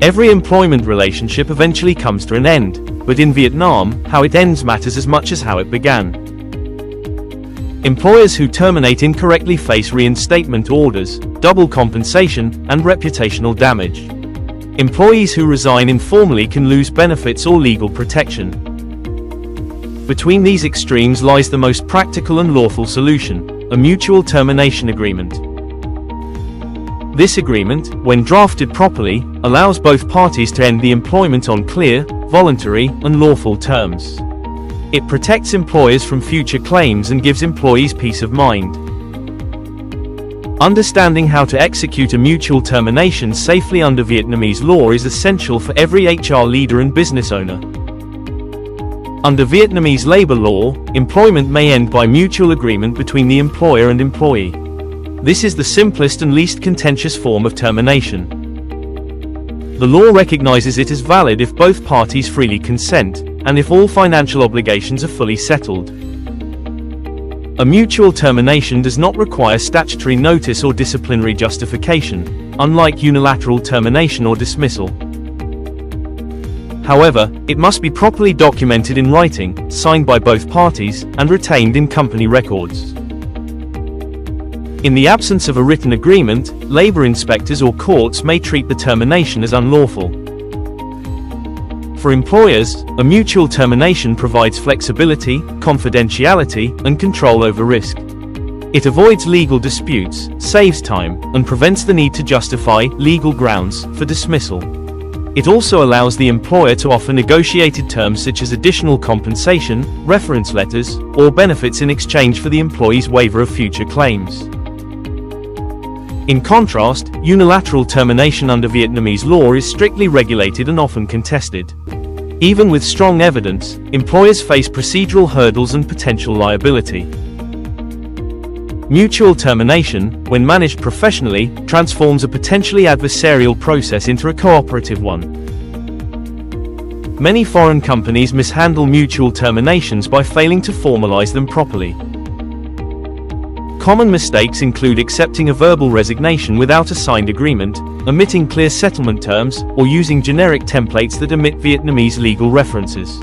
Every employment relationship eventually comes to an end, but in Vietnam, how it ends matters as much as how it began. Employers who terminate incorrectly face reinstatement orders, double compensation, and reputational damage. Employees who resign informally can lose benefits or legal protection. Between these extremes lies the most practical and lawful solution: a mutual termination agreement. This agreement, when drafted properly, allows both parties to end the employment on clear, voluntary, and lawful terms. It protects employers from future claims and gives employees peace of mind. Understanding how to execute a mutual termination safely under Vietnamese law is essential for every HR leader and business owner. Under Vietnamese labor law, employment may end by mutual agreement between the employer and employee. This is the simplest and least contentious form of termination. The law recognizes it as valid if both parties freely consent, and if all financial obligations are fully settled. A mutual termination does not require statutory notice or disciplinary justification, unlike unilateral termination or dismissal. However, it must be properly documented in writing, signed by both parties, and retained in company records. In the absence of a written agreement, labor inspectors or courts may treat the termination as unlawful. For employers, a mutual termination provides flexibility, confidentiality, and control over risk. It avoids legal disputes, saves time, and prevents the need to justify legal grounds for dismissal. It also allows the employer to offer negotiated terms such as additional compensation, reference letters, or benefits in exchange for the employee's waiver of future claims. In contrast, unilateral termination under Vietnamese law is strictly regulated and often contested. Even with strong evidence, employers face procedural hurdles and potential liability. Mutual termination, when managed professionally, transforms a potentially adversarial process into a cooperative one. Many foreign companies mishandle mutual terminations by failing to formalize them properly. Common mistakes include accepting a verbal resignation without a signed agreement, omitting clear settlement terms, or using generic templates that omit Vietnamese legal references.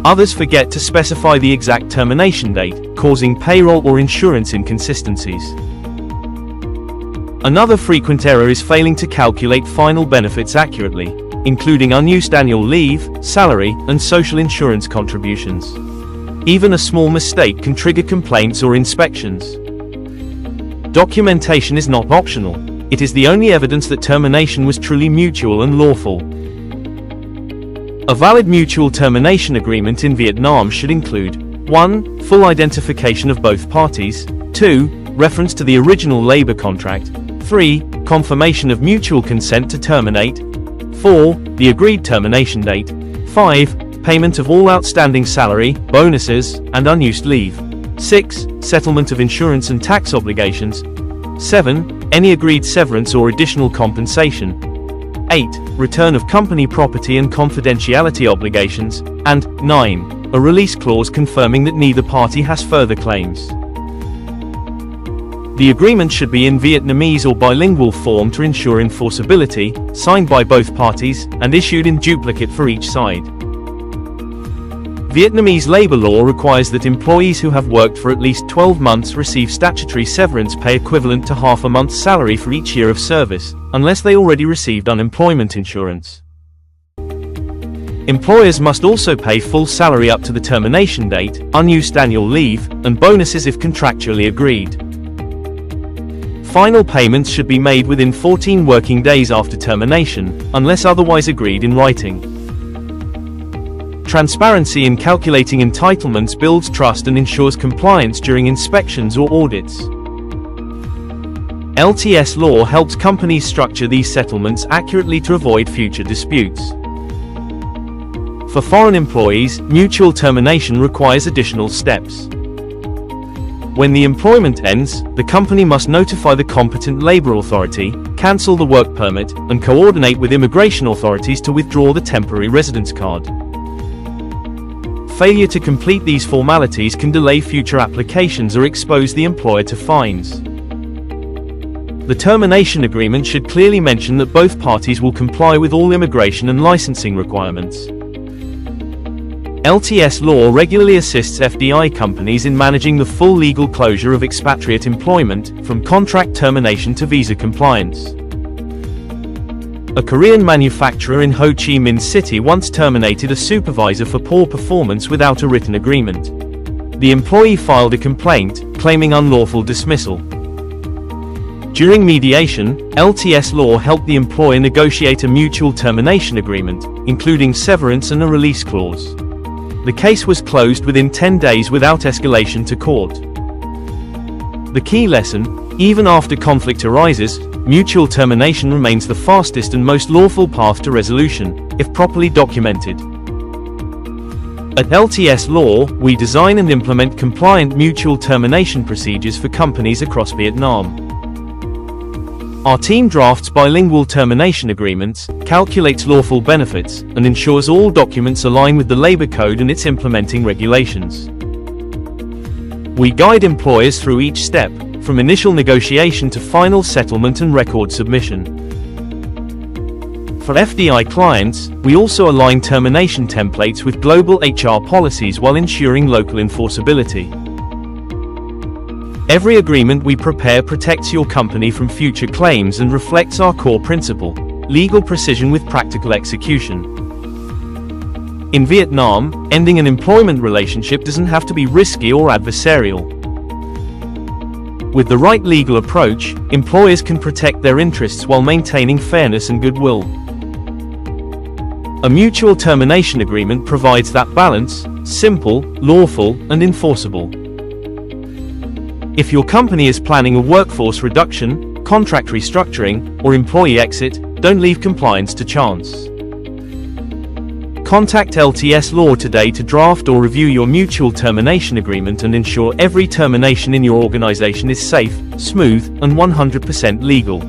Others forget to specify the exact termination date, causing payroll or insurance inconsistencies. Another frequent error is failing to calculate final benefits accurately, including unused annual leave, salary, and social insurance contributions. Even a small mistake can trigger complaints or inspections. Documentation is not optional. It is the only evidence that termination was truly mutual and lawful. A valid mutual termination agreement in Vietnam should include 1. Full identification of both parties, 2. Reference to the original labor contract, 3. Confirmation of mutual consent to terminate, 4. The agreed termination date, 5. Payment of all outstanding salary, bonuses, and unused leave, 6. Settlement of insurance and tax obligations, 7. Any agreed severance or additional compensation, 8. Return of company property and confidentiality obligations, and 9. A release clause confirming that neither party has further claims. The agreement should be in Vietnamese or bilingual form to ensure enforceability, signed by both parties, and issued in duplicate for each side. Vietnamese labor law requires that employees who have worked for at least 12 months receive statutory severance pay equivalent to half a month's salary for each year of service, unless they already received unemployment insurance. Employers must also pay full salary up to the termination date, unused annual leave, and bonuses if contractually agreed. Final payments should be made within 14 working days after termination, unless otherwise agreed in writing. Transparency in calculating entitlements builds trust and ensures compliance during inspections or audits. LTS law helps companies structure these settlements accurately to avoid future disputes. For foreign employees, mutual termination requires additional steps. When the employment ends, the company must notify the competent labor authority, cancel the work permit, and coordinate with immigration authorities to withdraw the temporary residence card. Failure to complete these formalities can delay future applications or expose the employer to fines. The termination agreement should clearly mention that both parties will comply with all immigration and licensing requirements. LTS law regularly assists FDI companies in managing the full legal closure of expatriate employment, from contract termination to visa compliance. A Korean manufacturer in Ho Chi Minh City once terminated a supervisor for poor performance without a written agreement. The employee filed a complaint, claiming unlawful dismissal. During mediation, LTS law helped the employer negotiate a mutual termination agreement, including severance and a release clause. The case was closed within 10 days without escalation to court. The key lesson: even after conflict arises, mutual termination remains the fastest and most lawful path to resolution, if properly documented. At LTS Law, we design and implement compliant mutual termination procedures for companies across Vietnam. Our team drafts bilingual termination agreements, calculates lawful benefits, and ensures all documents align with the labor code and its implementing regulations. We guide employers through each step, from initial negotiation to final settlement and record submission. For FDI clients, we also align termination templates with global HR policies while ensuring local enforceability. Every agreement we prepare protects your company from future claims and reflects our core principle: legal precision with practical execution. In Vietnam, ending an employment relationship doesn't have to be risky or adversarial. With the right legal approach, employers can protect their interests while maintaining fairness and goodwill. A mutual termination agreement provides that balance: simple, lawful, and enforceable. If your company is planning a workforce reduction, contract restructuring, or employee exit, don't leave compliance to chance. Contact LTS Law today to draft or review your mutual termination agreement and ensure every termination in your organization is safe, smooth, and 100% legal.